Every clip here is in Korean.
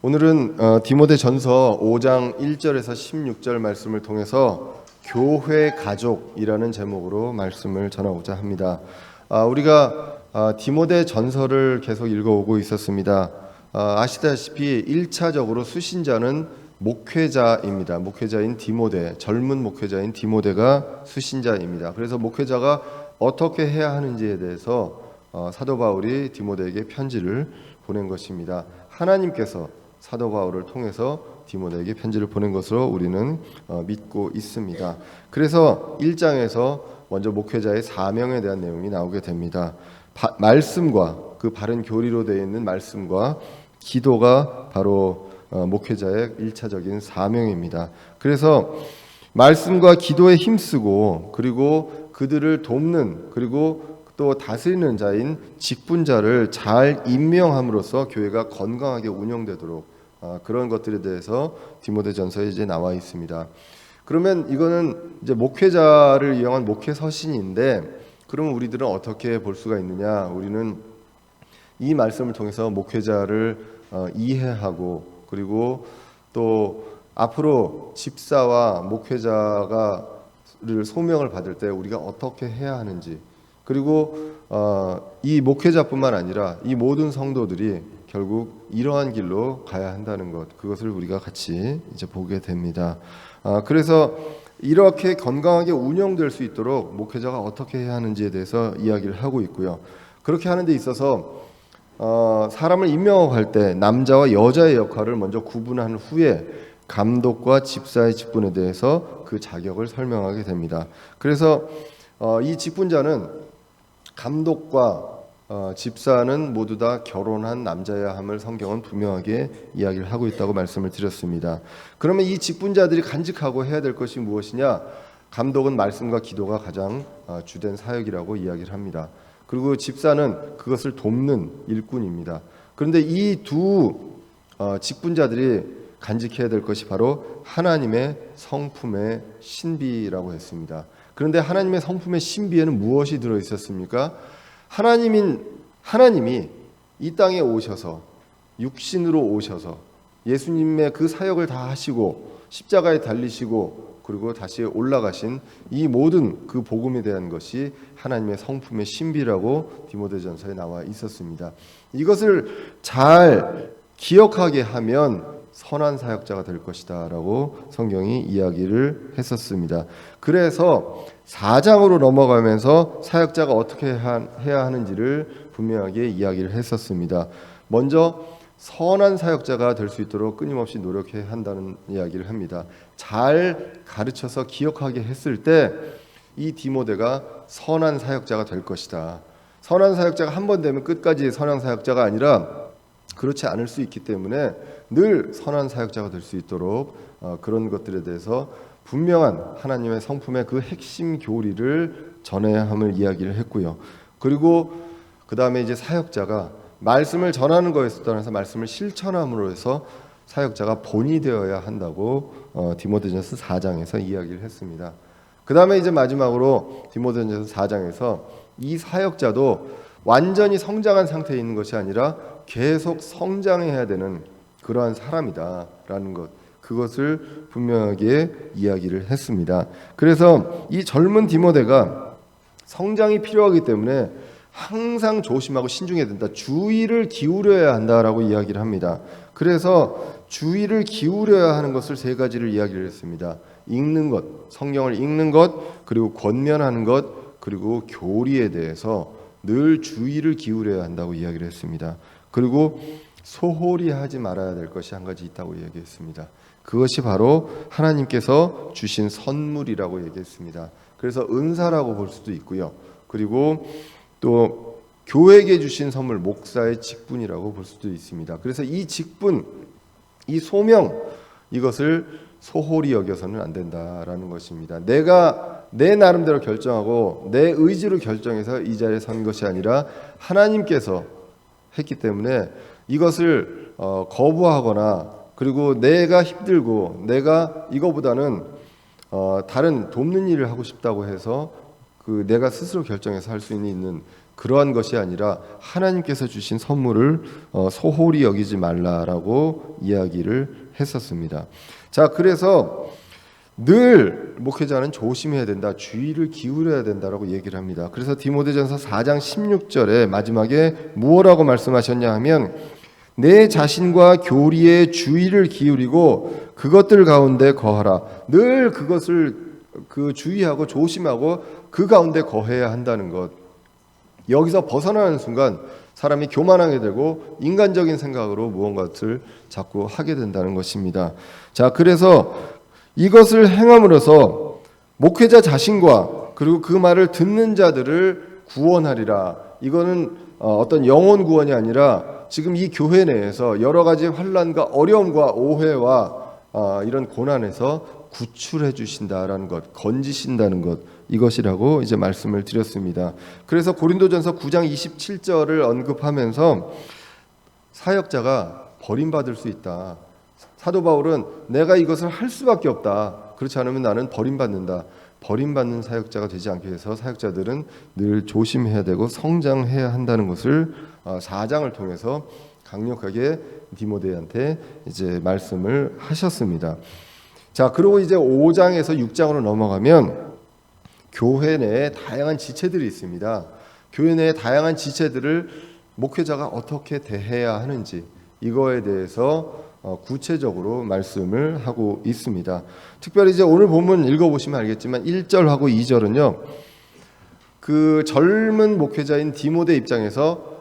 오늘은 디모데전서 5장 1절에서 16절 말씀을 통해서 교회 가족이라는 제목으로 말씀을 전하고자 합니다. 우리가 디모데전서를 계속 읽어오고 있었습니다. 아시다시피 1차적으로 수신자는 목회자입니다. 목회자인 디모데, 젊은 목회자인 디모데가 수신자입니다. 그래서 목회자가 어떻게 해야 하는지에 대해서 사도 바울이 디모데에게 편지를 보낸 것입니다. 하나님께서 사도 바울을 통해서 디모데에게 편지를 보낸 것으로 우리는 믿고 있습니다. 그래서 1장에서 먼저 목회자의 사명에 대한 내용이 나오게 됩니다. 말씀과 그 바른 교리로 되어 있는 말씀과 기도가 바로 목회자의 1차적인 사명입니다. 그래서 말씀과 기도에 힘쓰고 그리고 그들을 돕는 그리고 또 다스리는 자인 직분자를 잘 임명함으로써 교회가 건강하게 운영되도록 그런 것들에 대해서 디모데전서에 이제 나와 있습니다. 그러면 이거는 이제 목회자를 이용한 목회 서신인데, 그러면 우리들은 어떻게 볼 수가 있느냐? 우리는 이 말씀을 통해서 목회자를 이해하고 그리고 또 앞으로 집사와 목회자가 소명을 받을 때 우리가 어떻게 해야 하는지, 그리고 이 목회자뿐만 아니라 이 모든 성도들이 결국 이러한 길로 가야 한다는 것, 그것을 우리가 같이 이제 보게 됩니다. 그래서 이렇게 건강하게 운영될 수 있도록 목회자가 어떻게 해야 하는지에 대해서 이야기를 하고 있고요. 그렇게 하는 데 있어서 사람을 임명하고 할 때 남자와 여자의 역할을 먼저 구분한 후에 감독과 집사의 직분에 대해서 그 자격을 설명하게 됩니다. 그래서 이 직분자는 감독과 집사는 모두 다 결혼한 남자여야 함을 성경은 분명하게 이야기를 하고 있다고 말씀을 드렸습니다. 그러면 이 직분자들이 간직하고 해야 될 것이 무엇이냐? 감독은 말씀과 기도가 가장 주된 사역이라고 이야기를 합니다. 그리고 집사는 그것을 돕는 일꾼입니다. 그런데 이 두 직분자들이 간직해야 될 것이 바로 하나님의 성품의 신비라고 했습니다. 그런데 하나님의 성품의 신비에는 무엇이 들어 있었습니까? 하나님이 이 땅에 오셔서 육신으로 오셔서 예수님의 그 사역을 다 하시고 십자가에 달리시고 그리고 다시 올라가신 이 모든 그 복음에 대한 것이 하나님의 성품의 신비라고 디모데전서에 나와 있었습니다. 이것을 잘 기억하게 하면 선한 사역자가 될 것이다 라고 성경이 이야기를 했었습니다. 그래서 4장으로 넘어가면서 사역자가 어떻게 해야 하는지를 분명하게 이야기를 했었습니다. 먼저 선한 사역자가 될 수 있도록 끊임없이 노력해야 한다는 이야기를 합니다. 잘 가르쳐서 기억하게 했을 때 이 디모데가 선한 사역자가 될 것이다. 선한 사역자가 한 번 되면 끝까지 선한 사역자가 아니라 그렇지 않을 수 있기 때문에 늘 선한 사역자가 될 수 있도록 그런 것들에 대해서 분명한 하나님의 성품의 그 핵심 교리를 전해야 함을 이야기를 했고요. 그리고 그 다음에 이제 사역자가 말씀을 전하는 것에서 떠나서 말씀을 실천함으로 해서 사역자가 본이 되어야 한다고 디모데전서 4장에서 이야기를 했습니다. 그 다음에 이제 마지막으로 디모데전서 4장에서 이 사역자도 완전히 성장한 상태에 있는 것이 아니라 계속 성장해야 되는 그러한 사람이다라는 것, 그것을 분명하게 이야기를 했습니다. 그래서 이 젊은 디모데가 성장이 필요하기 때문에 항상 조심하고 신중해야 된다. 주의를 기울여야 한다라고 이야기를 합니다. 그래서 주의를 기울여야 하는 것을 세 가지를 이야기를 했습니다. 읽는 것, 성경을 읽는 것, 그리고 권면하는 것, 그리고 교리에 대해서 늘 주의를 기울여야 한다고 이야기를 했습니다. 그리고 소홀히 하지 말아야 될 것이 한 가지 있다고 얘기했습니다. 그것이 바로 하나님께서 주신 선물이라고 얘기했습니다. 그래서 은사라고 볼 수도 있고요. 그리고 또 교회에게 주신 선물, 목사의 직분이라고 볼 수도 있습니다. 그래서 이 직분, 이 소명, 이것을 소홀히 여겨서는 안 된다라는 것입니다. 내가 내 나름대로 결정하고 내 의지로 결정해서 이 자리에 선 것이 아니라 하나님께서 했기 때문에 이것을 거부하거나 그리고 내가 힘들고 내가 이거보다는 다른 돕는 일을 하고 싶다고 해서 그 내가 스스로 결정해서 할 수 있는 그러한 것이 아니라 하나님께서 주신 선물을 소홀히 여기지 말라라고 이야기를 했었습니다. 자, 그래서 늘 목회자는 조심해야 된다, 주의를 기울여야 된다라고 얘기를 합니다. 그래서 디모데전서 4장 16절에 마지막에 무엇라고 말씀하셨냐 하면 내 자신과 교리에 주의를 기울이고 그것들 가운데 거하라. 늘 그것을 주의하고 조심하고 그 가운데 거해야 한다는 것. 여기서 벗어나는 순간 사람이 교만하게 되고 인간적인 생각으로 무언가를 자꾸 하게 된다는 것입니다. 자, 그래서 이것을 행함으로써 목회자 자신과 그리고 그 말을 듣는 자들을 구원하리라. 이거는 어떤 영혼 구원이 아니라 지금 이 교회 내에서 여러 가지 환난과 어려움과 오해와 이런 고난에서 구출해 주신다라는 것, 건지신다는 것, 이것이라고 이제 말씀을 드렸습니다. 그래서 고린도전서 9장 27절을 언급하면서 사역자가 버림받을 수 있다. 사도 바울은 내가 이것을 할 수밖에 없다. 그렇지 않으면 나는 버림받는다. 버림받는 사역자가 되지 않기 위해서 사역자들은 늘 조심해야 되고 성장해야 한다는 것을 4장을 통해서 강력하게 디모데한테 이제 말씀을 하셨습니다. 자, 그리고 이제 5장에서 6장으로 넘어가면 교회 내에 다양한 지체들이 있습니다. 교회 내에 다양한 지체들을 목회자가 어떻게 대해야 하는지 이거에 대해서 구체적으로 말씀을 하고 있습니다. 특별히 이제 오늘 본문 읽어보시면 알겠지만 1절하고 2절은요, 그 젊은 목회자인 디모데 입장에서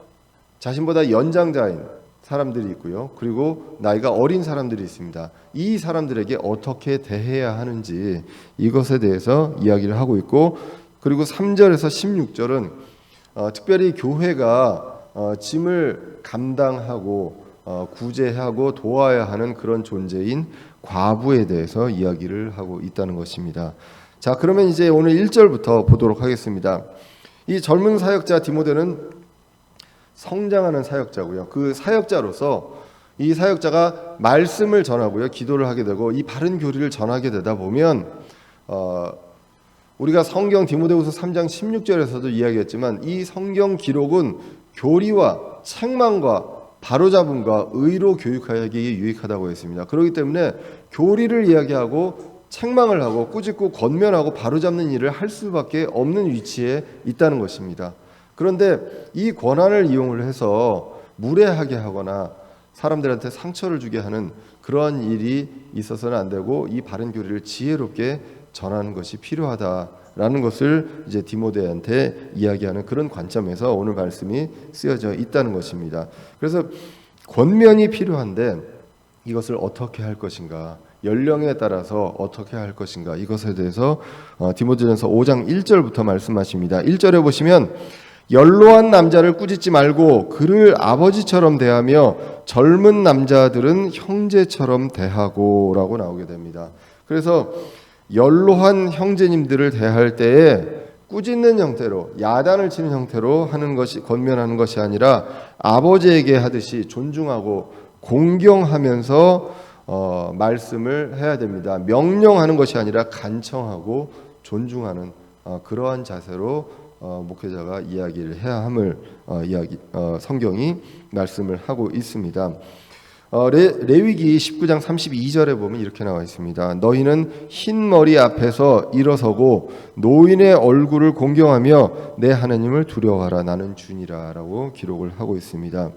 자신보다 연장자인 사람들이 있고요, 그리고 나이가 어린 사람들이 있습니다. 이 사람들에게 어떻게 대해야 하는지 이것에 대해서 이야기를 하고 있고, 그리고 3절에서 16절은 특별히 교회가 짐을 감당하고 구제하고 도와야 하는 그런 존재인 과부에 대해서 이야기를 하고 있다는 것입니다. 자, 그러면 이제 오늘 1절부터 보도록 하겠습니다. 이 젊은 사역자 디모데는 성장하는 사역자고요. 그 사역자로서 이 사역자가 말씀을 전하고요, 기도를 하게 되고 이 바른 교리를 전하게 되다 보면 우리가 성경 디모데후서 3장 16절에서도 이야기했지만 이 성경 기록은 교리와 책망과 바로잡음과 의로 교육하기에 유익하다고 했습니다. 그렇기 때문에 교리를 이야기하고 책망을 하고 꾸짖고 권면하고 바로잡는 일을 할 수밖에 없는 위치에 있다는 것입니다. 그런데 이 권한을 이용을 해서 무례하게 하거나 사람들한테 상처를 주게 하는 그러한 일이 있어서는 안 되고 이 바른 교리를 지혜롭게 전하는 것이 필요하다라는 것을 이제 디모데한테 이야기하는 그런 관점에서 오늘 말씀이 쓰여져 있다는 것입니다. 그래서 권면이 필요한데 이것을 어떻게 할 것인가, 연령에 따라서 어떻게 할 것인가, 이것에 대해서 디모데전서 5장 1절부터 말씀하십니다. 1절에 보시면 연로한 남자를 꾸짖지 말고 그를 아버지처럼 대하며 젊은 남자들은 형제처럼 대하고라고 나오게 됩니다. 그래서 연로한 형제님들을 대할 때에 꾸짖는 형태로, 야단을 치는 형태로 하는 것이, 권면하는 것이 아니라 아버지에게 하듯이 존중하고 공경하면서 말씀을 해야 됩니다. 명령하는 것이 아니라 간청하고 존중하는 그러한 자세로 목회자가 이야기를 해야 함을 성경이 말씀을 하고 있습니다. 레위기 19장 32절에 보면 이렇게 나와 있습니다. 너희는 흰 머리 앞에서 일어서고 노인의 얼굴을 공경하며 내 하나님을 두려워하라. 나는 주니라 라고 기록을 하고 있습니다.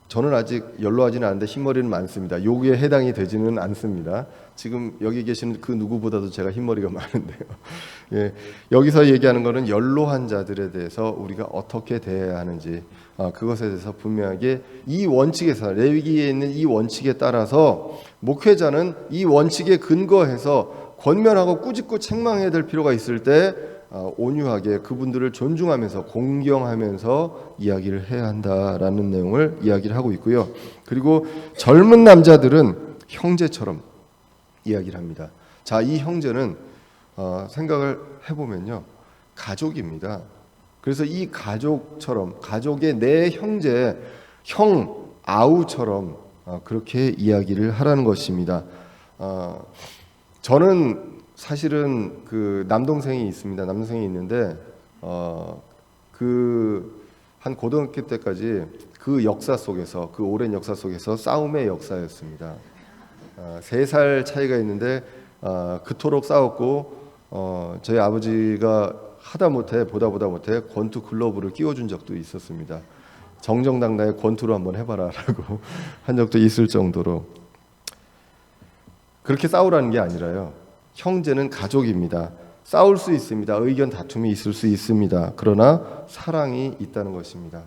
저는 아직 연로하지는 않은데 흰머리는 많습니다. 여기에 해당이 되지는 않습니다. 지금 여기 계시는 그 누구보다도 제가 흰머리가 많은데요. 예, 여기서 얘기하는 것은 연로한 자들에 대해서 우리가 어떻게 대해야 하는지 그것에 대해서 분명하게 이 원칙에서, 레위기에 있는 이 원칙에 따라서 목회자는 이 원칙에 근거해서 권면하고 꾸짖고 책망해야 될 필요가 있을 때 온유하게 그분들을 존중하면서 공경하면서 이야기를 해야 한다라는 내용을 이야기를 하고 있고요. 그리고 젊은 남자들은 형제처럼 이야기를 합니다. 자, 이 형제는 생각을 해보면요, 가족입니다. 그래서 이 가족처럼, 가족의 내 형제, 형 아우처럼 그렇게 이야기를 하라는 것입니다. 저는 사실은 그 남동생이 있습니다. 남동생이 있는데 그 한 고등학교 때까지 그 역사 속에서, 그 오랜 역사 속에서 싸움의 역사였습니다. 3살 차이가 있는데 그토록 싸웠고 저희 아버지가 보다 못해 권투 글러브를 끼워준 적도 있었습니다. 정정당당히 권투로 한번 해봐라라고 한 적도 있을 정도로. 그렇게 싸우라는 게 아니라요, 형제는 가족입니다. 싸울 수 있습니다. 의견 다툼이 있을 수 있습니다. 그러나 사랑이 있다는 것입니다.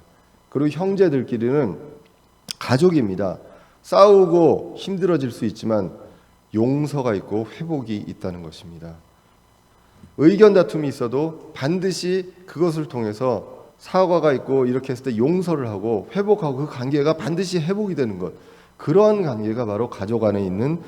그리고 형제들끼리는 가족입니다. 싸우고 힘들어질 수 있지만 용서가 있고 회복이 있다는 것입니다. 의견 다툼이 있어도 반드시 그것을 통해서 사과가 있고 이렇게 했을 때 용서를 하고 회복하고 그 관계가 반드시 회복이 되는 것, 그러한 관계가 바로 가족 안에 있는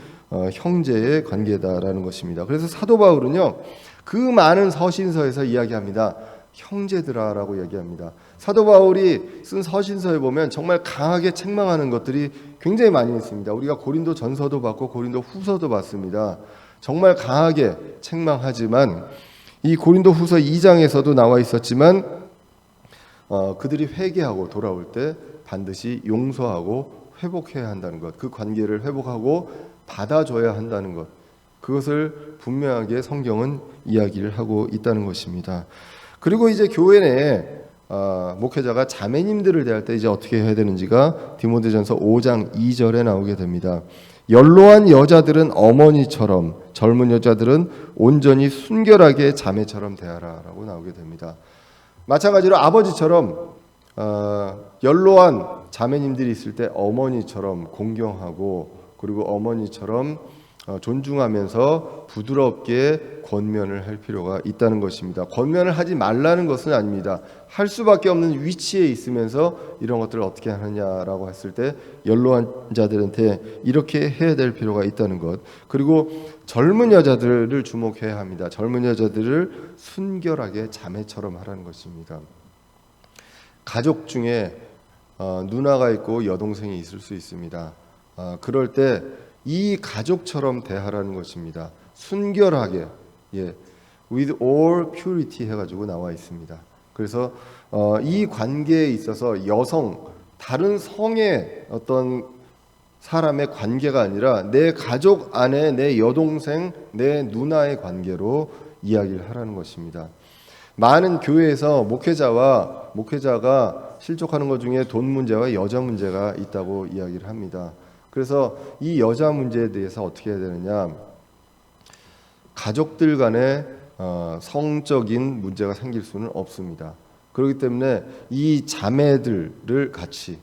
형제의 관계다라는 것입니다. 그래서 사도 바울은요, 그 많은 서신서에서 이야기합니다. 형제들아라고 이야기합니다. 사도 바울이 쓴 서신서에 보면 정말 강하게 책망하는 것들이 굉장히 많이 있습니다. 우리가 고린도 전서도 봤고 고린도 후서도 봤습니다. 정말 강하게 책망하지만 이 고린도 후서 2장에서도 나와 있었지만 그들이 회개하고 돌아올 때 반드시 용서하고 회복해야 한다는 것, 그 관계를 회복하고 받아줘야 한다는 것, 그것을 분명하게 성경은 이야기를 하고 있다는 것입니다. 그리고 이제 교회 내에 목회자가 자매님들을 대할 때 이제 어떻게 해야 되는지가 디모데전서 5장 2절에 나오게 됩니다. 연로한 여자들은 어머니처럼, 젊은 여자들은 온전히 순결하게 자매처럼 대하라라고 나오게 됩니다. 마찬가지로 아버지처럼 연로한 자매님들이 있을 때 어머니처럼 공경하고, 그리고 어머니처럼 존중하면서 부드럽게 권면을 할 필요가 있다는 것입니다. 권면을 하지 말라는 것은 아닙니다. 할 수밖에 없는 위치에 있으면서 이런 것들을 어떻게 하느냐라고 했을 때 연로한 자들한테 이렇게 해야 될 필요가 있다는 것. 그리고 젊은 여자들을 주목해야 합니다. 젊은 여자들을 순결하게 자매처럼 하라는 것입니다. 가족 중에 누나가 있고 여동생이 있을 수 있습니다. 그럴 때 이 가족처럼 대하라는 것입니다. 순결하게, with all purity 해가지고 나와 있습니다. 그래서 이 관계에 있어서 여성, 다른 성의 어떤 사람의 관계가 아니라 내 가족 안에 내 여동생, 내 누나의 관계로 이야기를 하라는 것입니다. 많은 교회에서 목회자가 실족하는 것 중에 돈 문제와 여자 문제가 있다고 이야기를 합니다. 그래서 이 여자 문제에 대해서 어떻게 해야 되느냐, 가족들 간에 성적인 문제가 생길 수는 없습니다. 그렇기 때문에 이 자매들을 같이,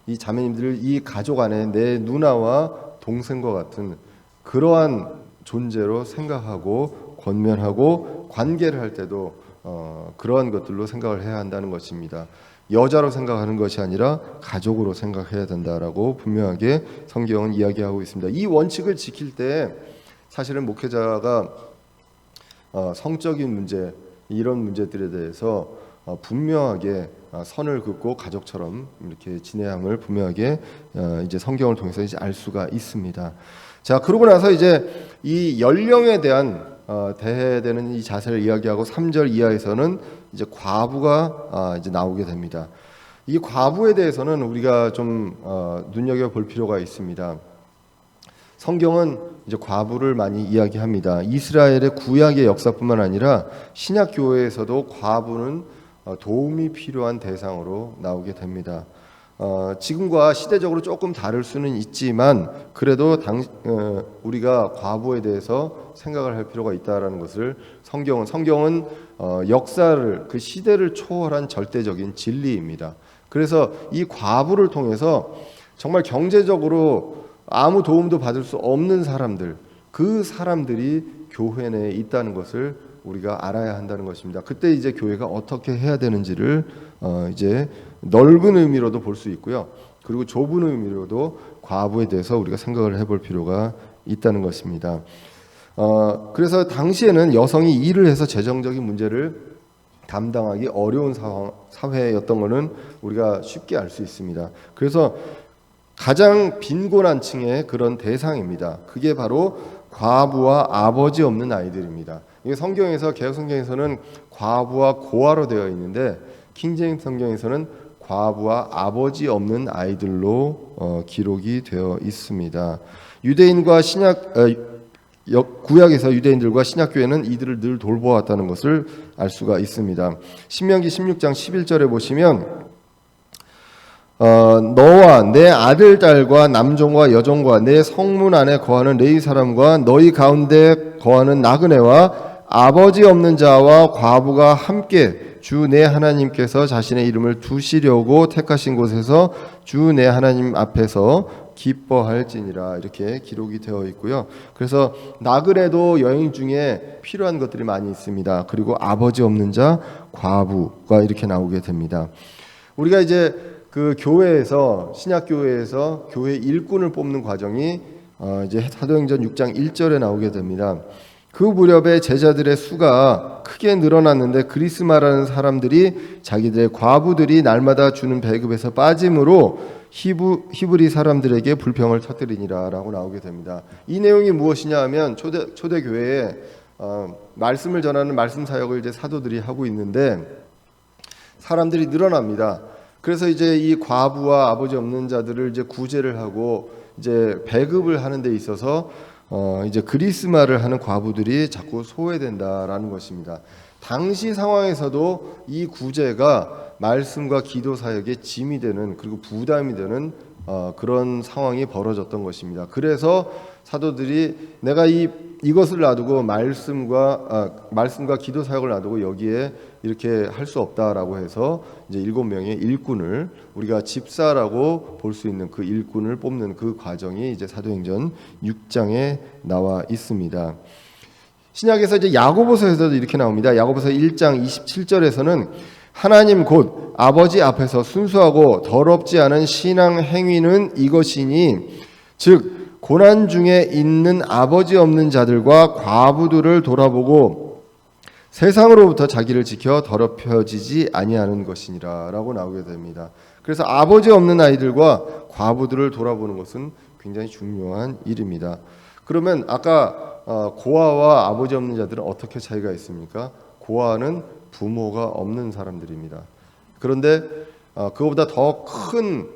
이 자매님들을 이 가족 안에 내 누나와 동생과 같은 그러한 존재로 생각하고 권면하고 관계를 할 때도 그러한 것들로 생각을 해야 한다는 것입니다. 여자로 생각하는 것이 아니라 가족으로 생각해야 된다라고 분명하게 성경은 이야기하고 있습니다. 이 원칙을 지킬 때 사실은 목회자가 성적인 문제, 이런 문제들에 대해서 분명하게 선을 긋고 가족처럼 이렇게 지내야 함을 분명하게 이제 성경을 통해서 이제 알 수가 있습니다. 자, 그러고 나서 이제 이 연령에 대한 대해야 되는 이 자세를 이야기하고 3절 이하에서는 이제 과부가 이제 나오게 됩니다. 이 과부에 대해서는 우리가 좀 눈여겨 볼 필요가 있습니다. 성경은 이제 과부를 많이 이야기합니다. 이스라엘의 구약의 역사뿐만 아니라 신약 교회에서도 과부는 도움이 필요한 대상으로 나오게 됩니다. 지금과 시대적으로 조금 다를 수는 있지만 그래도 우리가 과부에 대해서 생각을 할 필요가 있다라는 것을 성경은 역사를, 그 시대를 초월한 절대적인 진리입니다. 그래서 이 과부를 통해서 정말 경제적으로 아무 도움도 받을 수 없는 사람들, 그 사람들이 교회 내에 있다는 것을 우리가 알아야 한다는 것입니다. 그때 이제 교회가 어떻게 해야 되는지를 이제 넓은 의미로도 볼 수 있고요. 그리고 좁은 의미로도 과부에 대해서 우리가 생각을 해볼 필요가 있다는 것입니다. 그래서 당시에는 여성이 일을 해서 재정적인 문제를 담당하기 어려운 사회였던 것은 우리가 쉽게 알 수 있습니다. 그래서 가장 빈곤한 층의 그런 대상입니다. 그게 바로 과부와 아버지 없는 아이들입니다. 이게 성경에서 개역 성경에서는 과부와 고아로 되어 있는데 킹제임스 성경에서는 과부와 아버지 없는 아이들로 기록이 되어 있습니다. 유대인과 구약에서 유대인들과 신약교회는 이들을 늘 돌보았다는 것을 알 수가 있습니다. 신명기 16장 11절에 보시면 너와 내 아들 딸과 남종과 여종과 내 성문 안에 거하는 레위 사람과 너희 가운데 거하는 나그네와 아버지 없는 자와 과부가 함께 주 내 하나님께서 자신의 이름을 두시려고 택하신 곳에서 주 내 하나님 앞에서 기뻐할지니라 이렇게 기록이 되어 있고요. 그래서 나그네도 여행 중에 필요한 것들이 많이 있습니다. 그리고 아버지 없는 자, 과부가 이렇게 나오게 됩니다. 우리가 이제 그 교회에서 신약 교회에서 교회 일꾼을 뽑는 과정이 이제 사도행전 6장 1절에 나오게 됩니다. 그 무렵에 제자들의 수가 크게 늘어났는데 그리스마라는 사람들이 자기들의 과부들이 날마다 주는 배급에서 빠짐으로 히브리 사람들에게 불평을 터뜨리니라라고 나오게 됩니다. 이 내용이 무엇이냐 하면 초대 교회에 말씀을 전하는 말씀 사역을 이제 사도들이 하고 있는데 사람들이 늘어납니다. 그래서 이제 이 과부와 아버지 없는 자들을 이제 구제를 하고 이제 배급을 하는 데 있어서 이제 그리스마를 하는 과부들이 자꾸 소외된다라는 것입니다. 당시 상황에서도 이 구제가 말씀과 기도 사역에 짐이 되는 그리고 부담이 되는 그런 상황이 벌어졌던 것입니다. 그래서 사도들이 내가 이것을 놔두고 말씀과 기도 사역을 놔두고 여기에 이렇게 할 수 없다라고 해서 이제 7명의 일꾼을 우리가 집사라고 볼 수 있는 그 일꾼을 뽑는 그 과정이 이제 사도행전 6장에 나와 있습니다. 신약에서 이제 야고보서에서도 이렇게 나옵니다. 야고보서 1장 27절에서는 하나님 곧 아버지 앞에서 순수하고 더럽지 않은 신앙 행위는 이것이니 즉 고난 중에 있는 아버지 없는 자들과 과부들을 돌아보고 세상으로부터 자기를 지켜 더럽혀지지 아니하는 것이니라라고 나오게 됩니다. 그래서 아버지 없는 아이들과 과부들을 돌아보는 것은 굉장히 중요한 일입니다. 그러면 아까 고아와 아버지 없는 자들은 어떻게 차이가 있습니까? 고아는 부모가 없는 사람들입니다. 그런데 그거보다 더 큰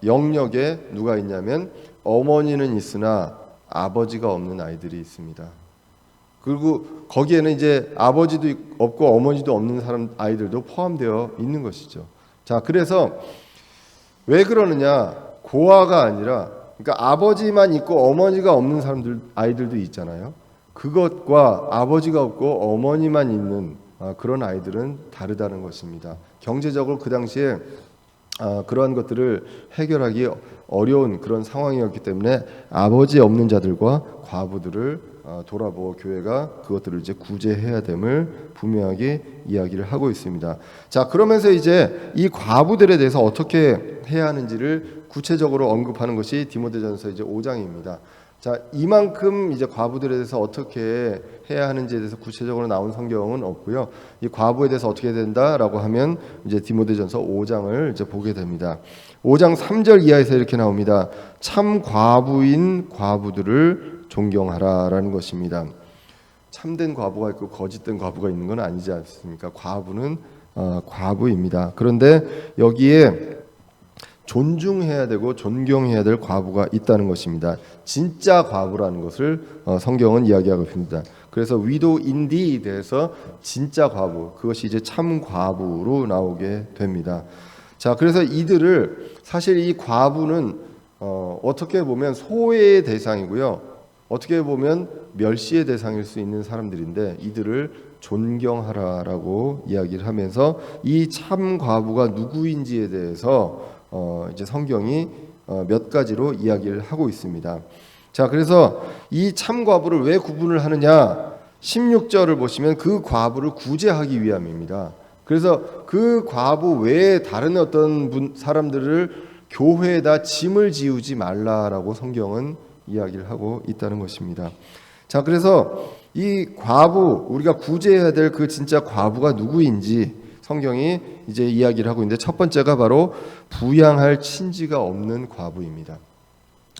영역에 누가 있냐면 어머니는 있으나 아버지가 없는 아이들이 있습니다. 그리고 거기에는 이제 아버지도 없고 어머니도 없는 아이들도 포함되어 있는 것이죠. 자, 그래서 왜 그러느냐? 고아가 아니라 그러니까 아버지만 있고 어머니가 없는 아이들도 있잖아요. 그것과 아버지가 없고 어머니만 있는 그런 아이들은 다르다는 것입니다. 경제적으로 그 당시에 그러한 것들을 해결하기 어려운 그런 상황이었기 때문에 아버지 없는 자들과 과부들을 돌아보고 교회가 그것들을 이제 구제해야 됨을 분명하게 이야기를 하고 있습니다. 자, 그러면서 이제 이 과부들에 대해서 어떻게 해야 하는지를 구체적으로 언급하는 것이 디모데전서 이제 5장입니다. 자, 이만큼 이제 과부들에 대해서 어떻게 해야 하는지에 대해서 구체적으로 나온 성경은 없고요. 이 과부에 대해서 어떻게 된다라고 하면 이제 디모데전서 5장을 이제 보게 됩니다. 5장 3절 이하에서 이렇게 나옵니다. 참 과부인 과부들을 존경하라라는 것입니다. 참된 과부가 있고 거짓된 과부가 있는 건 아니지 않습니까? 과부는 과부입니다. 그런데 여기에 존중해야 되고 존경해야 될 과부가 있다는 것입니다. 진짜 과부라는 것을 성경은 이야기하고 있습니다. 그래서 위도인디에 대해서 진짜 과부, 그것이 이제 참 과부로 나오게 됩니다. 자, 그래서 이들을 사실 이 과부는 어떻게 보면 소외의 대상이고요. 어떻게 보면 멸시의 대상일 수 있는 사람들인데 이들을 존경하라라고 이야기를 하면서 이 참 과부가 누구인지에 대해서 이제 성경이 몇 가지로 이야기를 하고 있습니다. 자, 그래서 이 참과부를 왜 구분을 하느냐? 16절을 보시면 그 과부를 구제하기 위함입니다. 그래서 그 과부 외에 다른 어떤 사람들을 교회에다 짐을 지우지 말라라고 성경은 이야기를 하고 있다는 것입니다. 자, 그래서 이 과부, 우리가 구제해야 될 그 진짜 과부가 누구인지 성경이 이제 이야기를 하고 있는데 첫 번째가 바로 부양할 친지가 없는 과부입니다.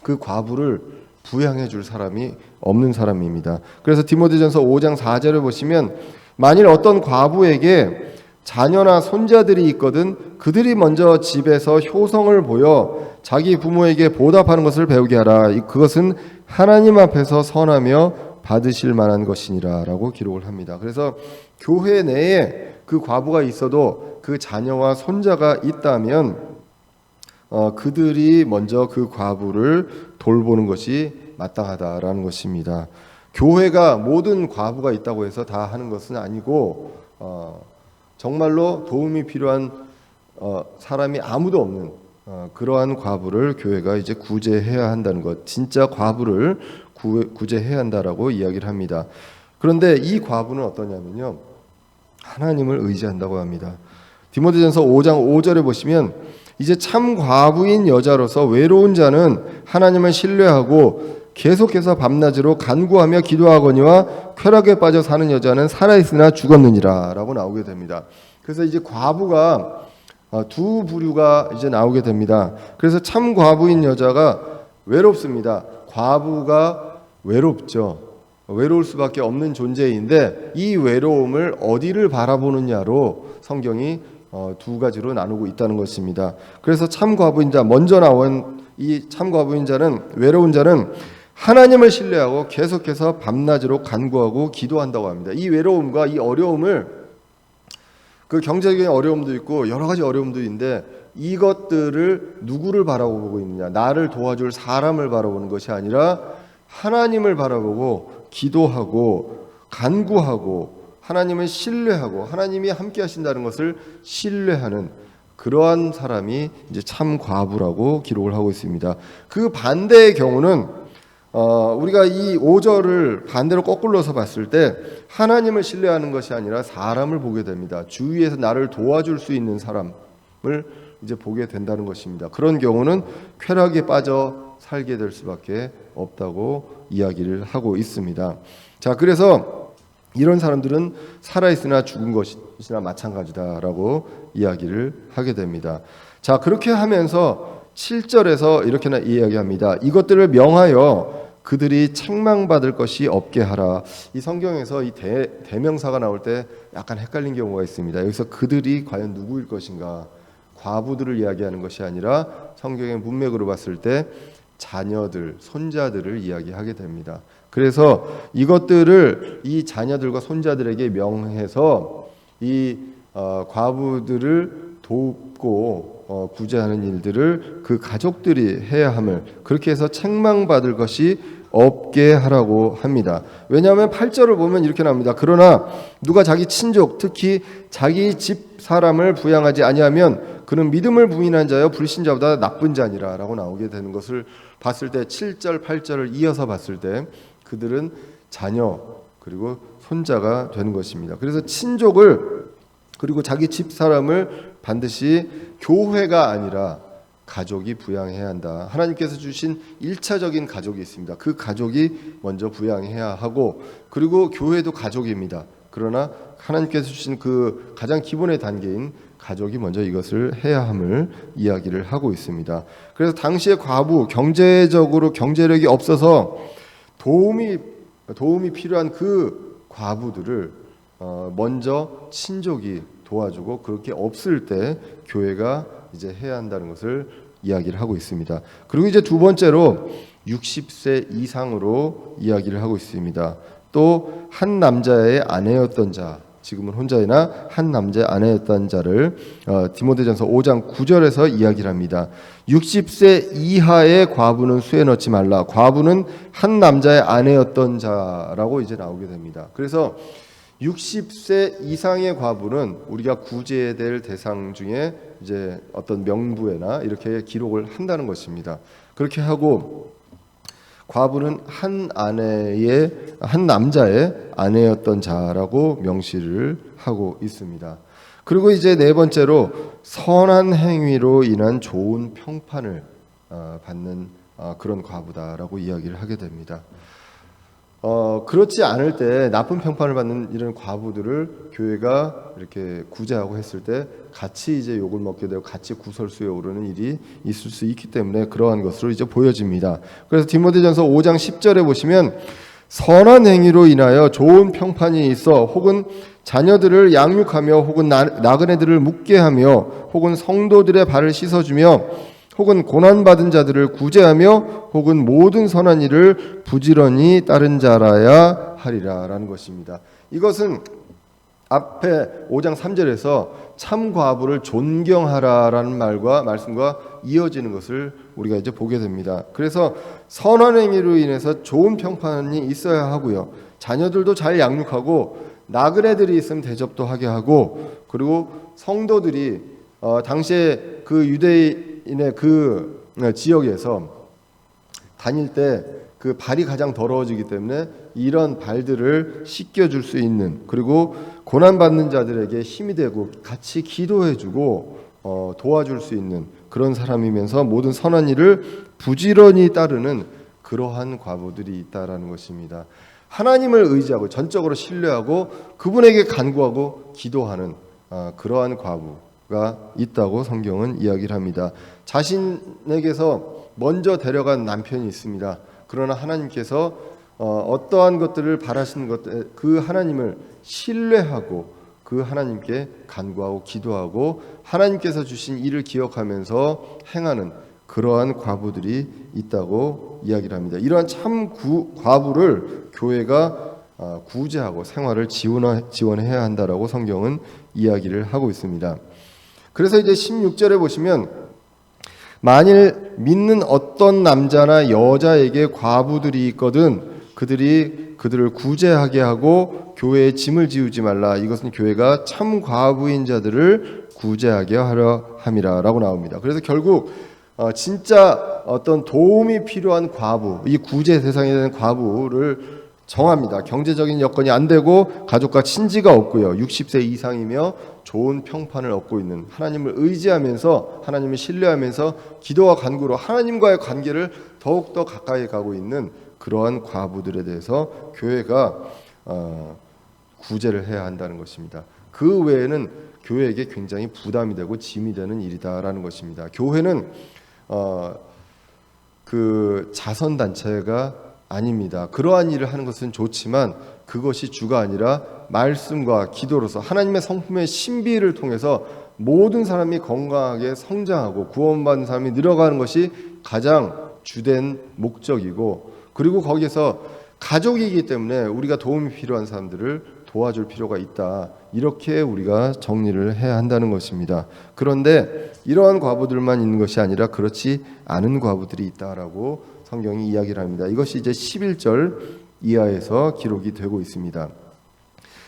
그 과부를 부양해 줄 사람이 없는 사람입니다. 그래서 디모데전서 5장 4절을 보시면 만일 어떤 과부에게 자녀나 손자들이 있거든 그들이 먼저 집에서 효성을 보여 자기 부모에게 보답하는 것을 배우게 하라. 그것은 하나님 앞에서 선하며 받으실 만한 것이니라 라고 기록을 합니다. 그래서 교회 내에 그 과부가 있어도 그 자녀와 손자가 있다면 그들이 먼저 그 과부를 돌보는 것이 마땅하다라는 것입니다. 교회가 모든 과부가 있다고 해서 다 하는 것은 아니고 정말로 도움이 필요한 사람이 아무도 없는 그러한 과부를 교회가 이제 구제해야 한다는 것, 진짜 과부를 구제해야 한다라고 이야기를 합니다. 그런데 이 과부는 어떠냐면요, 하나님을 의지한다고 합니다. 디모데전서 5장 5절에 보시면 이제 참 과부인 여자로서 외로운 자는 하나님을 신뢰하고 계속해서 밤낮으로 간구하며 기도하거니와 쾌락에 빠져 사는 여자는 살아있으나 죽었느니라 라고 나오게 됩니다. 그래서 이제 과부가 두 부류가 이제 나오게 됩니다. 그래서 참 과부인 여자가 외롭습니다. 과부가 외롭죠. 외로울 수밖에 없는 존재인데 이 외로움을 어디를 바라보느냐로 성경이 두 가지로 나누고 있다는 것입니다. 그래서 참 과부인 자, 먼저 나온 이 참 과부인 자는, 외로운 자는 하나님을 신뢰하고 계속해서 밤낮으로 간구하고 기도한다고 합니다. 이 외로움과 이 어려움을, 그 경제적인 어려움도 있고 여러 가지 어려움도 있는데 이것들을 누구를 바라보고 있느냐, 나를 도와줄 사람을 바라보는 것이 아니라 하나님을 바라보고 기도하고 간구하고 하나님을 신뢰하고 하나님이 함께 하신다는 것을 신뢰하는 그러한 사람이 이제 참 과부라고 기록을 하고 있습니다. 그 반대의 경우는 우리가 이 5절을 반대로 거꾸로서 봤을 때 하나님을 신뢰하는 것이 아니라 사람을 보게 됩니다. 주위에서 나를 도와줄 수 있는 사람을 이제 보게 된다는 것입니다. 그런 경우는 쾌락에 빠져 살게 될 수밖에 없다고 이야기를 하고 있습니다. 자, 그래서 이런 사람들은 살아있으나 죽은 것이나 마찬가지다라고 이야기를 하게 됩니다. 자, 그렇게 하면서 7절에서 이렇게나 이야기합니다. 이것들을 명하여 그들이 책망받을 것이 없게 하라. 이 성경에서 이 대명사가 나올 때 약간 헷갈린 경우가 있습니다. 여기서 그들이 과연 누구일 것인가? 과부들을 이야기하는 것이 아니라 성경의 문맥으로 봤을 때 자녀들, 손자들을 이야기하게 됩니다. 그래서 이것들을 이 자녀들과 손자들에게 명해서 이 과부들을 돕고 구제하는 일들을 그 가족들이 해야 함을, 그렇게 해서 책망받을 것이 없게 하라고 합니다. 왜냐하면 8절을 보면 이렇게 나옵니다. 그러나 누가 자기 친족, 특히 자기 집 사람을 부양하지 아니하면 그는 믿음을 부인한 자여 불신자보다 나쁜 자니라 라고 나오게 되는 것을 봤을 때 7절, 8절을 이어서 봤을 때 그들은 자녀 그리고 손자가 되는 것입니다. 그래서 친족을 그리고 자기 집 사람을 반드시 교회가 아니라 가족이 부양해야 한다. 하나님께서 주신 1차적인 가족이 있습니다. 그 가족이 먼저 부양해야 하고, 그리고 교회도 가족입니다. 그러나 하나님께서 주신 그 가장 기본의 단계인 가족이 먼저 이것을 해야 함을 이야기를 하고 있습니다. 그래서 당시의 과부, 경제적으로 경제력이 없어서 도움이 필요한 그 과부들을 먼저 친족이 도와주고, 그렇게 없을 때 교회가 이제 해야 한다는 것을 이야기를 하고 있습니다. 그리고 이제 두 번째로 60세 이상으로 이야기를 하고 있습니다. 또 한 남자의 아내였던 자, 지금은 혼자이나 한 남자의 아내였던 자를 디모데전서 5장 9절에서 이야기를 합니다. 60세 이하의 과부는 수에 넣지 말라. 과부는 한 남자의 아내였던 자라고 이제 나오게 됩니다. 그래서 60세 이상의 과부는 우리가 구제해야 될 대상 중에 이제 어떤 명부에나 이렇게 기록을 한다는 것입니다. 그렇게 하고 과부는 한 남자의 아내였던 자라고 명시를 하고 있습니다. 그리고 이제 네 번째로 선한 행위로 인한 좋은 평판을 받는 그런 과부다라고 이야기를 하게 됩니다. 그렇지 않을 때 나쁜 평판을 받는 이런 과부들을 교회가 이렇게 구제하고 했을 때 같이 이제 욕을 먹게 되고 같이 구설수에 오르는 일이 있을 수 있기 때문에 그러한 것으로 이제 보여집니다. 그래서 디모데전서 5장 10절에 보시면 선한 행위로 인하여 좋은 평판이 있어 혹은 자녀들을 양육하며 혹은 나그네들을 묵게 하며 혹은 성도들의 발을 씻어주며 혹은 고난받은 자들을 구제하며 혹은 모든 선한 일을 부지런히 따른 자라야 하리라 라는 것입니다. 이것은 앞에 5장 3절에서 참 과부를 존경하라라는 말씀과 이어지는 것을 우리가 이제 보게 됩니다. 그래서 선한 행위로 인해서 좋은 평판이 있어야 하고요. 자녀들도 잘 양육하고 나그네들이 있으면 대접도 하게 하고 그리고 성도들이 당시에 그 유대인의 그 지역에서 다닐 때 그 발이 가장 더러워지기 때문에 이런 발들을 씻겨줄 수 있는 그리고 고난받는 자들에게 힘이 되고 같이 기도해주고 도와줄 수 있는 그런 사람이면서 모든 선한 일을 부지런히 따르는 그러한 과부들이 있다라는 것입니다. 하나님을 의지하고 전적으로 신뢰하고 그분에게 간구하고 기도하는 그러한 과부가 있다고 성경은 이야기를 합니다. 자신에게서 먼저 데려간 남편이 있습니다. 그러나 하나님께서 어떠한 것들을 바라시는 것, 그 하나님을 신뢰하고 그 하나님께 간구하고 기도하고 하나님께서 주신 일을 기억하면서 행하는 그러한 과부들이 있다고 이야기를 합니다. 이러한 참 과부를 교회가 구제하고 생활을 지원해야 한다라고 성경은 이야기를 하고 있습니다. 그래서 이제 16절에 보시면 만일 믿는 어떤 남자나 여자에게 과부들이 있거든 그들을 구제하게 하고 교회에 짐을 지우지 말라. 이것은 교회가 참 과부인 자들을 구제하게 하려 함이라라고 나옵니다. 그래서 결국 진짜 어떤 도움이 필요한 과부, 이 구제 대상이 되는 과부를 정합니다. 경제적인 여건이 안 되고 가족과 친지가 없고요. 60세 이상이며 좋은 평판을 얻고 있는 하나님을 의지하면서 하나님을 신뢰하면서 기도와 간구로 하나님과의 관계를 더욱더 가까이 가고 있는 그러한 과부들에 대해서 교회가 구제를 해야 한다는 것입니다. 그 외에는 교회에게 굉장히 부담이 되고 짐이 되는 일이다라는 것입니다. 교회는 그 자선단체가 아닙니다. 그러한 일을 하는 것은 좋지만 그것이 주가 아니라 말씀과 기도로서 하나님의 성품의 신비를 통해서 모든 사람이 건강하게 성장하고 구원받는 사람이 늘어가는 것이 가장 주된 목적이고 그리고 거기에서 가족이기 때문에 우리가 도움이 필요한 사람들을 도와줄 필요가 있다. 이렇게 우리가 정리를 해야 한다는 것입니다. 그런데 이러한 과부들만 있는 것이 아니라 그렇지 않은 과부들이 있다라고 성경이 이야기를 합니다. 이것이 이제 11절 이하에서 기록이 되고 있습니다.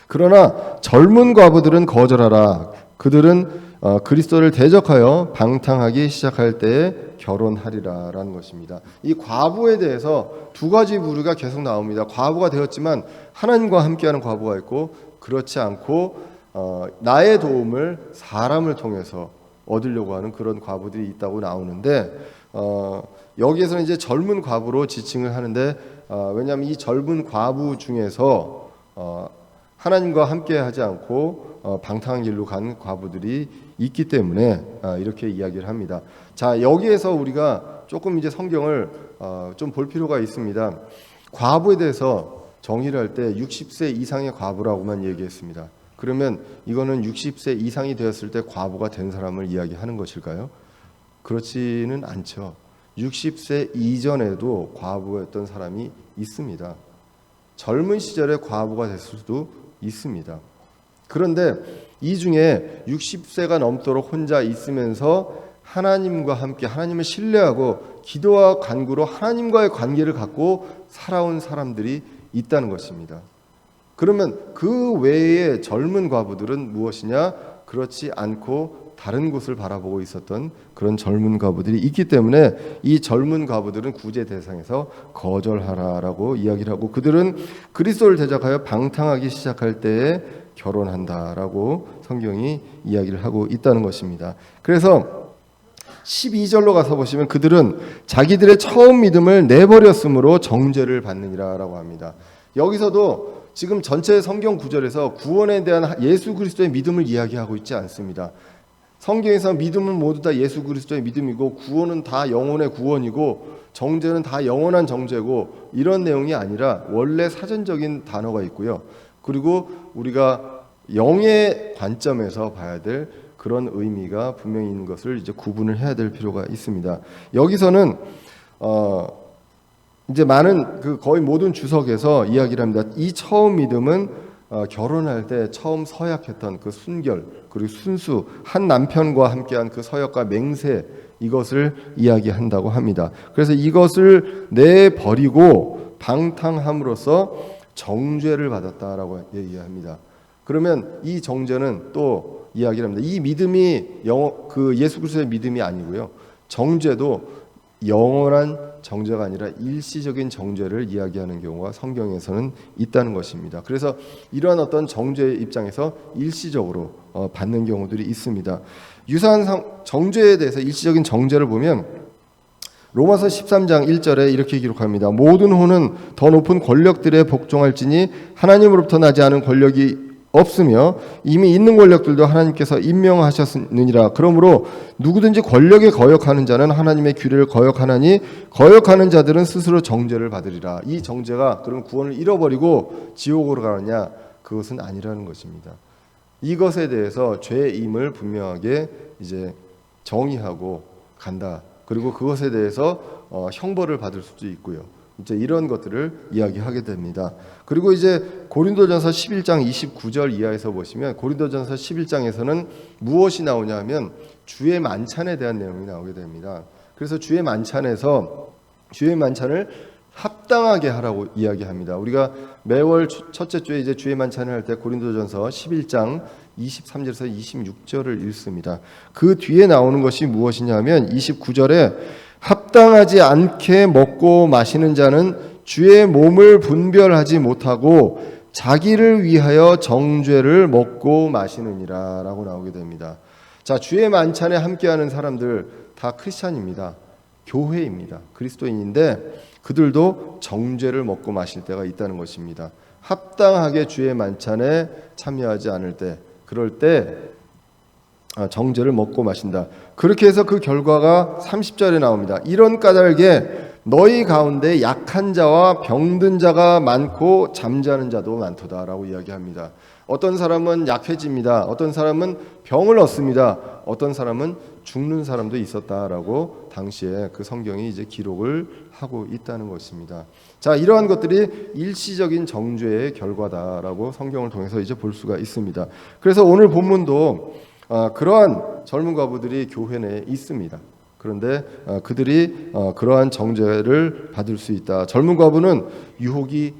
그러나 젊은 과부들은 거절하라. 그들은 그리스도를 대적하여 방탕하기 시작할 때에 결혼하리라라는 것입니다. 이 과부에 대해서 두 가지 부류가 계속 나옵니다. 과부가 되었지만 하나님과 함께하는 과부가 있고 그렇지 않고 나의 도움을 사람을 통해서 얻으려고 하는 그런 과부들이 있다고 나오는데 여기에서는 이제 젊은 과부로 지칭을 하는데 왜냐하면 이 젊은 과부 중에서 하나님과 함께하지 않고 방탕한 길로 간 과부들이 있기 때문에 이렇게 이야기를 합니다. 자, 여기에서 우리가 조금 이제 성경을 좀 볼 필요가 있습니다. 과부에 대해서 정의를 할 때 60세 이상의 과부라고만 얘기했습니다. 그러면 이거는 60세 이상이 되었을 때 과부가 된 사람을 이야기하는 것일까요? 그렇지는 않죠. 60세 이전에도 과부였던 사람이 있습니다. 젊은 시절에 과부가 됐을 수도 있습니다. 그런데 이 중에 60세가 넘도록 혼자 있으면서 하나님과 함께 하나님을 신뢰하고 기도와 간구로 하나님과의 관계를 갖고 살아온 사람들이 있다는 것입니다. 그러면 그 외의 젊은 과부들은 무엇이냐? 그렇지 않고 다른 곳을 바라보고 있었던 그런 젊은 과부들이 있기 때문에 이 젊은 과부들은 구제 대상에서 거절하라라고 이야기를 하고 그들은 그리스도를 대적하여 방탕하기 시작할 때에 결혼한다라고 성경이 이야기를 하고 있다는 것입니다. 그래서 12절로 가서 보시면 그들은 자기들의 처음 믿음을 내버렸으므로 정죄를 받느니라라고 합니다. 여기서도 지금 전체 성경 구절에서 구원에 대한 예수 그리스도의 믿음을 이야기하고 있지 않습니다. 성경에서 믿음은 모두 다 예수 그리스도의 믿음이고 구원은 다 영혼의 구원이고 정죄는 다 영원한 정죄고 이런 내용이 아니라 원래 사전적인 단어가 있고요. 그리고 우리가 영의 관점에서 봐야 될 그런 의미가 분명히 있는 것을 이제 구분을 해야 될 필요가 있습니다. 여기서는 이제 많은 거의 모든 주석에서 이야기를 합니다. 이 처음 믿음은 결혼할 때 처음 서약했던 그 순결 그리고 순수 한 남편과 함께한 그 서약과 맹세 이것을 이야기한다고 합니다. 그래서 이것을 내버리고 방탕함으로써 정죄를 받았다라고 얘기합니다. 그러면 이 정죄는 또 이야기를 합니다. 이 믿음이 예수 그리스도의 믿음이 아니고요. 정죄도 영원한 정죄가 아니라 일시적인 정죄를 이야기하는 경우가 성경에서는 있다는 것입니다. 그래서 이러한 어떤 정죄의 입장에서 일시적으로 받는 경우들이 있습니다. 유사한 정죄에 대해서 일시적인 정죄를 보면 로마서 13장 1절에 이렇게 기록합니다. 모든 호는 더 높은 권력들에 복종할지니 하나님으로부터 나지 않은 권력이 없으며 이미 있는 권력들도 하나님께서 임명하셨느니라. 그러므로 누구든지 권력에 거역하는 자는 하나님의 규례를 거역하나니 거역하는 자들은 스스로 정죄를 받으리라. 이 정죄가 그럼 구원을 잃어버리고 지옥으로 가느냐? 그것은 아니라는 것입니다. 이것에 대해서 죄임을 분명하게 이제 정의하고 간다. 그리고 그것에 대해서 형벌을 받을 수도 있고요. 이제 이런 것들을 이야기하게 됩니다. 그리고 이제 고린도전서 11장 29절 이하에서 보시면 고린도전서 11장에서는 무엇이 나오냐 하면 주의 만찬에 대한 내용이 나오게 됩니다. 그래서 주의 만찬에서 주의 만찬을 합당하게 하라고 이야기합니다. 우리가 매월 첫째 주에 이제 주의 만찬을 할 때 고린도전서 11장 23절에서 26절을 읽습니다. 그 뒤에 나오는 것이 무엇이냐면 29절에 합당하지 않게 먹고 마시는 자는 주의 몸을 분별하지 못하고 자기를 위하여 정죄를 먹고 마시느니라 라고 나오게 됩니다. 자, 주의 만찬에 함께하는 사람들 다 크리스찬입니다. 교회입니다. 그리스도인인데 그들도 정죄를 먹고 마실 때가 있다는 것입니다. 합당하게 주의 만찬에 참여하지 않을 때 그럴 때 정죄를 먹고 마신다. 그렇게 해서 그 결과가 30절에 나옵니다. 이런 까닭에 너희 가운데 약한 자와 병든 자가 많고 잠자는 자도 많도다라고 이야기합니다. 어떤 사람은 약해집니다. 어떤 사람은 병을 얻습니다. 어떤 사람은 죽는 사람도 있었다라고 당시에 그 성경이 이제 기록을 하고 있다는 것입니다. 자, 이러한 것들이 일시적인 정죄의 결과다라고 성경을 통해서 이제 볼 수가 있습니다. 그래서 오늘 본문도 그러한 젊은 과부들이 교회 내에 있습니다. 그런데 그들이 그러한 정죄를 받을 수 있다. 젊은 과부는 유혹이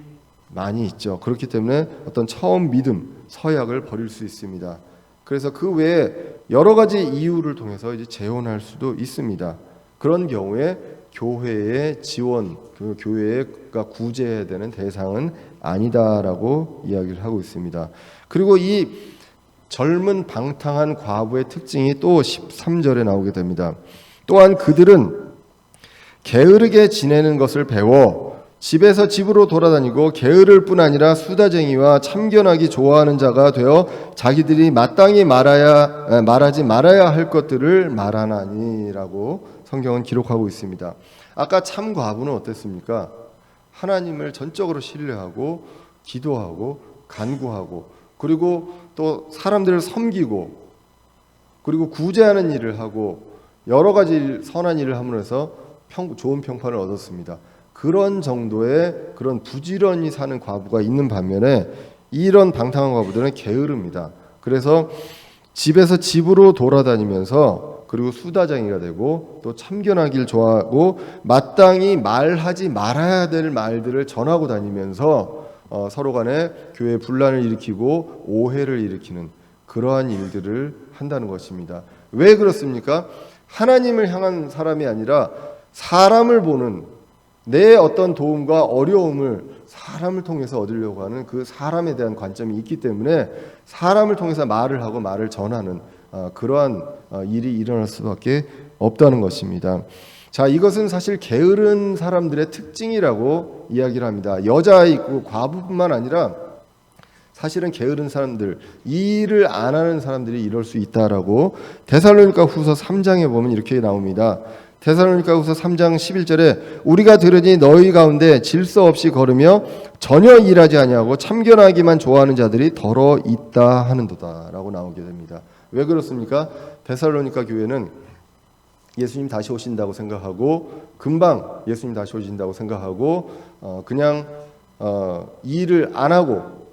많이 있죠. 그렇기 때문에 어떤 처음 믿음, 서약을 버릴 수 있습니다. 그래서 그 외에 여러 가지 이유를 통해서 이제 재혼할 수도 있습니다. 그런 경우에 교회의 지원, 그 교회가 구제해야 되는 대상은 아니다라고 이야기를 하고 있습니다. 그리고 이 젊은 방탕한 과부의 특징이 또 13절에 나오게 됩니다. 또한 그들은 게으르게 지내는 것을 배워 집에서 집으로 돌아다니고 게으를 뿐 아니라 수다쟁이와 참견하기 좋아하는 자가 되어 자기들이 마땅히 말하지 말아야 할 것들을 말하나니라고 성경은 기록하고 있습니다. 아까 참 과부는 어땠습니까? 하나님을 전적으로 신뢰하고 기도하고 간구하고 그리고 또 사람들을 섬기고 그리고 구제하는 일을 하고 여러 가지 선한 일을 함으로써 좋은 평판을 얻었습니다. 그런 정도의 그런 부지런히 사는 과부가 있는 반면에 이런 방탕한 과부들은 게으릅니다. 그래서 집에서 집으로 돌아다니면서 그리고 수다쟁이가 되고 또 참견하길 좋아하고 마땅히 말하지 말아야 될 말들을 전하고 다니면서 서로 간에 교회 분란을 일으키고 오해를 일으키는 그러한 일들을 한다는 것입니다. 왜 그렇습니까? 하나님을 향한 사람이 아니라 사람을 보는 내 어떤 도움과 어려움을 사람을 통해서 얻으려고 하는 그 사람에 대한 관점이 있기 때문에 사람을 통해서 말을 하고 말을 전하는 그러한 일이 일어날 수밖에 없다는 것입니다. 자, 이것은 사실 게으른 사람들의 특징이라고 이야기를 합니다. 여자 있고 과부뿐만 아니라 사실은 게으른 사람들, 이 일을 안 하는 사람들이 이럴 수 있다라고 데살로니가후서 3장에 보면 이렇게 나옵니다. 데살로니가후서 3장 11절에 우리가 들으니 너희 가운데 질서 없이 걸으며 전혀 일하지 아니하고 참견하기만 좋아하는 자들이 더러 있다 하는도다라고 나오게 됩니다. 왜 그렇습니까? 데살로니가 교회는 예수님 다시 오신다고 생각하고 금방 예수님 다시 오신다고 생각하고 그냥 일을 안 하고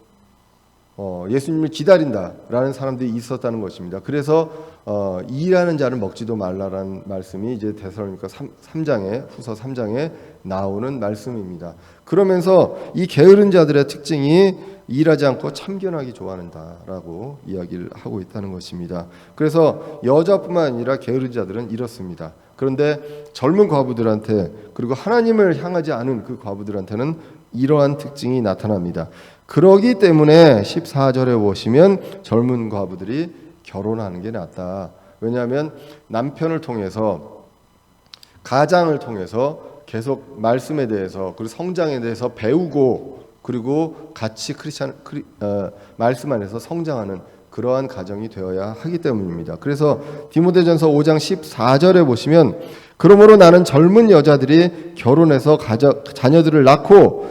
예수님을 기다린다라는 사람들이 있었다는 것입니다. 그래서 일하는 자는 먹지도 말라라는 말씀이 이제 데살로니가 3장에 후서 3장에 나오는 말씀입니다. 그러면서 이 게으른 자들의 특징이 일하지 않고 참견하기 좋아한다라고 이야기를 하고 있다는 것입니다. 그래서 여자뿐만 아니라 게으른 자들은 이렇습니다. 그런데 젊은 과부들한테 그리고 하나님을 향하지 않은 그 과부들한테는 이러한 특징이 나타납니다. 그러기 때문에 14절에 보시면 젊은 과부들이 결혼하는 게 낫다. 왜냐하면 남편을 통해서 가장을 통해서 계속 말씀에 대해서 그리고 성장에 대해서 배우고 그리고 같이 말씀 안에서 성장하는 그러한 가정이 되어야 하기 때문입니다. 그래서 디모데전서 5장 14절에 보시면 그러므로 나는 젊은 여자들이 결혼해서 자녀들을 낳고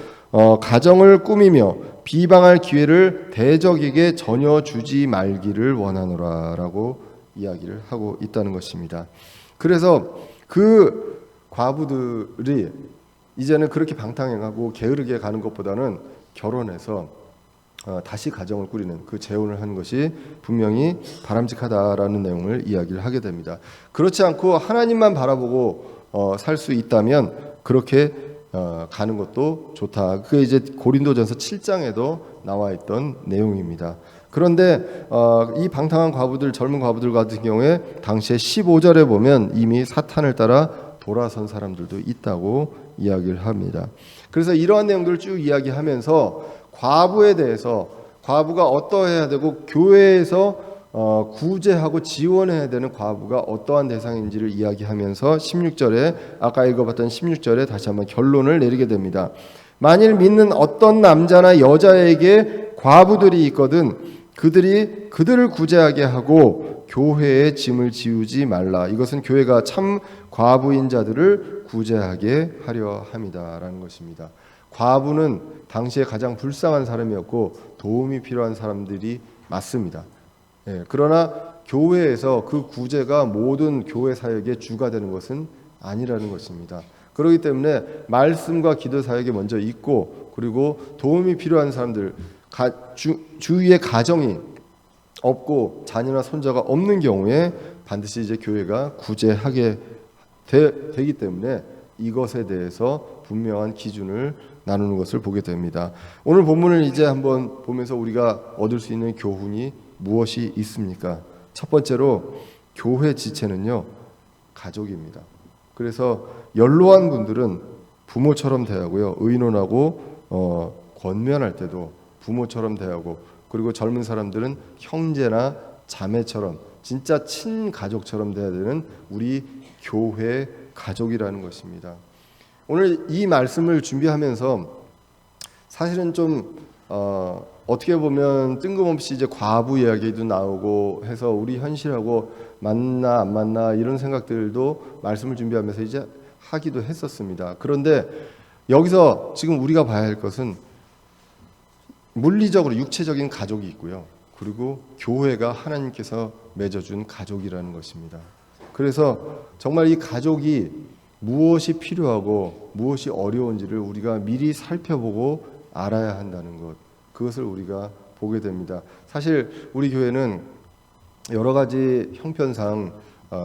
가정을 꾸미며 비방할 기회를 대적에게 전혀 주지 말기를 원하노라라고 이야기를 하고 있다는 것입니다. 그래서 그 과부들이 이제는 그렇게 방탕행하고 게으르게 가는 것보다는 결혼해서 다시 가정을 꾸리는 그 재혼을 하는 것이 분명히 바람직하다라는 내용을 이야기를 하게 됩니다. 그렇지 않고 하나님만 바라보고 살 수 있다면 그렇게 가는 것도 좋다. 그게 이제 고린도전서 7장에도 나와 있던 내용입니다. 그런데 이 방탕한 과부들, 젊은 과부들 같은 경우에 당시에 15절에 보면 이미 사탄을 따라 돌아선 사람들도 있다고 이야기를 합니다. 그래서 이러한 내용들을 쭉 이야기하면서 과부에 대해서 과부가 어떠해야 되고 교회에서 구제하고 지원해야 되는 과부가 어떠한 대상인지를 이야기하면서 16절에 아까 읽어봤던 16절에 다시 한번 결론을 내리게 됩니다. 만일 믿는 어떤 남자나 여자에게 과부들이 있거든 그들을 구제하게 하고 교회의 짐을 지우지 말라. 이것은 교회가 참 과부인 자들을 구제하게 하려 함이다라는 것입니다. 과부는 당시에 가장 불쌍한 사람이었고 도움이 필요한 사람들이 맞습니다. 그러나 교회에서 그 구제가 모든 교회 사역의 주가 되는 것은 아니라는 것입니다. 그렇기 때문에 말씀과 기도 사역에 먼저 있고 그리고 도움이 필요한 사람들 주위에 가정이 없고 자녀나 손자가 없는 경우에 반드시 이제 교회가 구제하게 되기 때문에 이것에 대해서 분명한 기준을 나누는 것을 보게 됩니다. 오늘 본문을 이제 한번 보면서 우리가 얻을 수 있는 교훈이 무엇이 있습니까? 첫 번째로 교회 지체는요 가족입니다. 그래서 연로한 분들은 부모처럼 대하고요 의논하고 권면할 때도 부모처럼 대하고 그리고 젊은 사람들은 형제나 자매처럼 진짜 친가족처럼 돼야 되는 우리 교회 가족이라는 것입니다. 오늘 이 말씀을 준비하면서 사실은 좀 어떻게 보면 뜬금없이 이제 과부 이야기도 나오고 해서 우리 현실하고 맞나 안 맞나 이런 생각들도 말씀을 준비하면서 이제 하기도 했었습니다. 그런데 여기서 지금 우리가 봐야 할 것은 물리적으로 육체적인 가족이 있고요. 그리고 교회가 하나님께서 맺어준 가족이라는 것입니다. 그래서 정말 이 가족이 무엇이 필요하고 무엇이 어려운지를 우리가 미리 살펴보고 알아야 한다는 것, 그것을 우리가 보게 됩니다. 사실 우리 교회는 여러 가지 형편상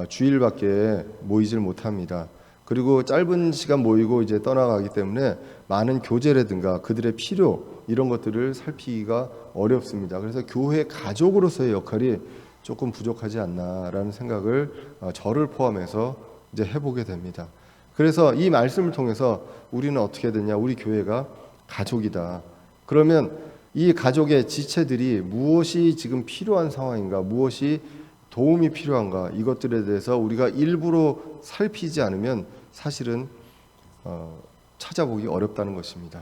주일밖에 모이질 못합니다. 그리고 짧은 시간 모이고 이제 떠나가기 때문에 많은 교제라든가 그들의 필요 이런 것들을 살피기가 어렵습니다. 그래서 교회 가족으로서의 역할이 조금 부족하지 않나라는 생각을 저를 포함해서 이제 해보게 됩니다. 그래서 이 말씀을 통해서 우리는 어떻게 되냐? 우리 교회가 가족이다. 그러면 이 가족의 지체들이 무엇이 지금 필요한 상황인가? 무엇이 도움이 필요한가? 이것들에 대해서 우리가 일부러 살피지 않으면 사실은 찾아보기 어렵다는 것입니다.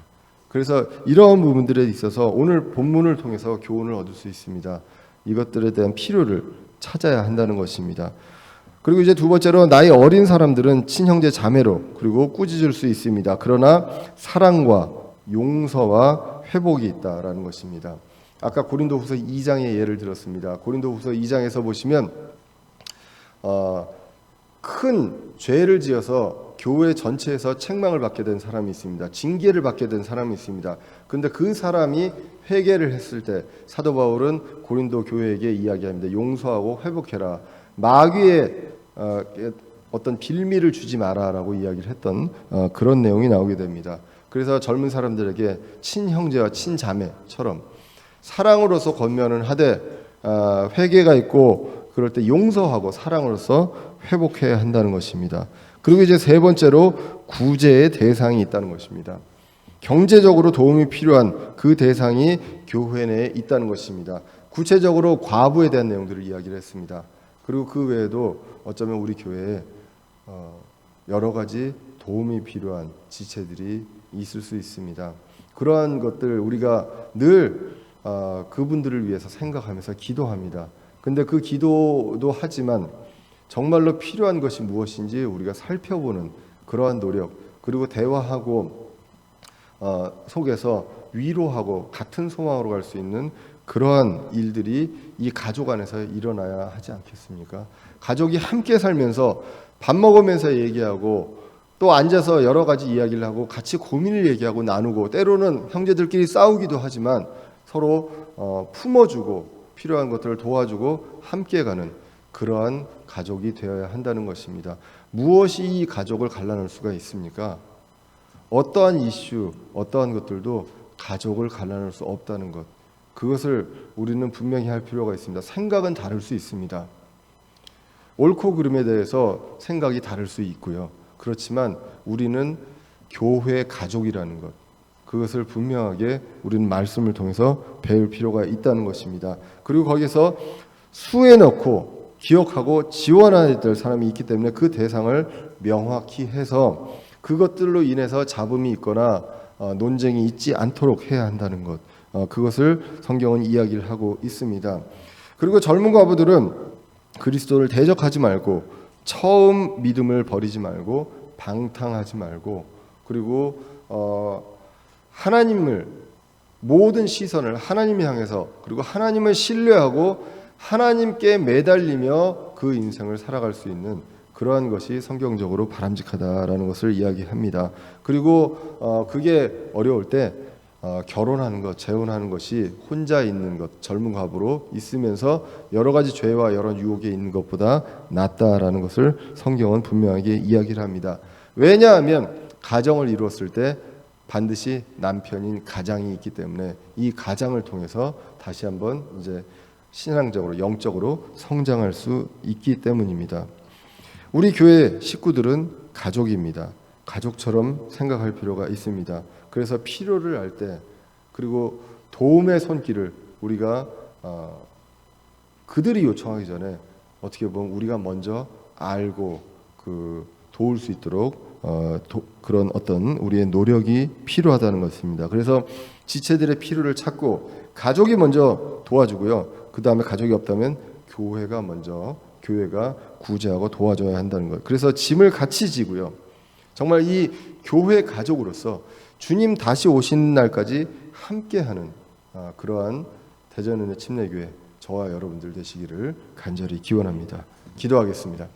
그래서 이러한 부분들에 있어서 오늘 본문을 통해서 교훈을 얻을 수 있습니다. 이것들에 대한 필요를 찾아야 한다는 것입니다. 그리고 이제 두 번째로 나이 어린 사람들은 친형제 자매로 그리고 꾸짖을 수 있습니다. 그러나 사랑과 용서와 회복이 있다라는 것입니다. 아까 고린도후서 2장의 예를 들었습니다. 고린도후서 2장에서 보시면 큰 죄를 지어서 교회 전체에서 책망을 받게 된 사람이 있습니다. 징계를 받게 된 사람이 있습니다. 그런데 그 사람이 회개를 했을 때 사도 바울은 고린도 교회에게 이야기합니다. 용서하고 회복해라. 마귀의 어떤 빌미를 주지 마라라고 이야기를 했던 그런 내용이 나오게 됩니다. 그래서 젊은 사람들에게 친형제와 친자매처럼 사랑으로서 권면은 하되 회개가 있고 그럴 때 용서하고 사랑으로서 회복해야 한다는 것입니다. 그리고 이제 세 번째로 구제의 대상이 있다는 것입니다. 경제적으로 도움이 필요한 그 대상이 교회 내에 있다는 것입니다. 구체적으로 과부에 대한 내용들을 이야기를 했습니다. 그리고 그 외에도 어쩌면 우리 교회에 여러 가지 도움이 필요한 지체들이 있을 수 있습니다. 그러한 것들 우리가 늘 그분들을 위해서 생각하면서 기도합니다. 근데 그 기도도 하지만 정말로 필요한 것이 무엇인지 우리가 살펴보는 그러한 노력, 그리고 대화하고 속에서 위로하고 같은 소망으로 갈 수 있는 그러한 일들이 이 가족 안에서 일어나야 하지 않겠습니까? 가족이 함께 살면서 밥 먹으면서 얘기하고 또 앉아서 여러 가지 이야기를 하고 같이 고민을 얘기하고 나누고 때로는 형제들끼리 싸우기도 하지만 서로 품어주고 필요한 것들을 도와주고 함께 가는 그러한 가족이 되어야 한다는 것입니다. 무엇이 이 가족을 갈라놓을 수가 있습니까? 어떠한 이슈, 어떠한 것들도 가족을 갈라놓을 수 없다는 것. 그것을 우리는 분명히 할 필요가 있습니다. 생각은 다를 수 있습니다. 옳고 그름에 대해서 생각이 다를 수 있고요. 그렇지만 우리는 교회 가족이라는 것, 그것을 분명하게 우리는 말씀을 통해서 배울 필요가 있다는 것입니다. 그리고 거기서 수에 넣고 기억하고 지원해야 될 사람이 있기 때문에 그 대상을 명확히 해서 그것들로 인해서 잡음이 있거나 논쟁이 있지 않도록 해야 한다는 것, 그것을 성경은 이야기를 하고 있습니다. 그리고 젊은 과부들은 그리스도를 대적하지 말고 처음 믿음을 버리지 말고 방탕하지 말고 그리고 하나님을 모든 시선을 하나님 향해서 그리고 하나님을 신뢰하고 하나님께 매달리며 그 인생을 살아갈 수 있는 그러한 것이 성경적으로 바람직하다라는 것을 이야기합니다. 그리고 그게 어려울 때 결혼하는 것, 재혼하는 것이 혼자 있는 것, 젊은 과부로 있으면서 여러 가지 죄와 여러 유혹에 있는 것보다 낫다라는 것을 성경은 분명하게 이야기를 합니다. 왜냐하면 가정을 이루었을 때 반드시 남편인 가장이 있기 때문에 이 가장을 통해서 다시 한번 이제 신앙적으로 영적으로 성장할 수 있기 때문입니다. 우리 교회 식구들은 가족입니다. 가족처럼 생각할 필요가 있습니다. 그래서 필요를 알 때 그리고 도움의 손길을 우리가 그들이 요청하기 전에 어떻게 보면 우리가 먼저 알고 도울 수 있도록 그런 어떤 우리의 노력이 필요하다는 것입니다. 그래서 지체들의 필요를 찾고 가족이 먼저 도와주고요. 그 다음에 가족이 없다면 교회가 구제하고 도와줘야 한다는 것. 그래서 짐을 같이 지고요. 정말 이 교회 가족으로서 주님 다시 오시는 날까지 함께하는 그러한 대전은혜 침례교회 저와 여러분들 되시기를 간절히 기원합니다. 기도하겠습니다.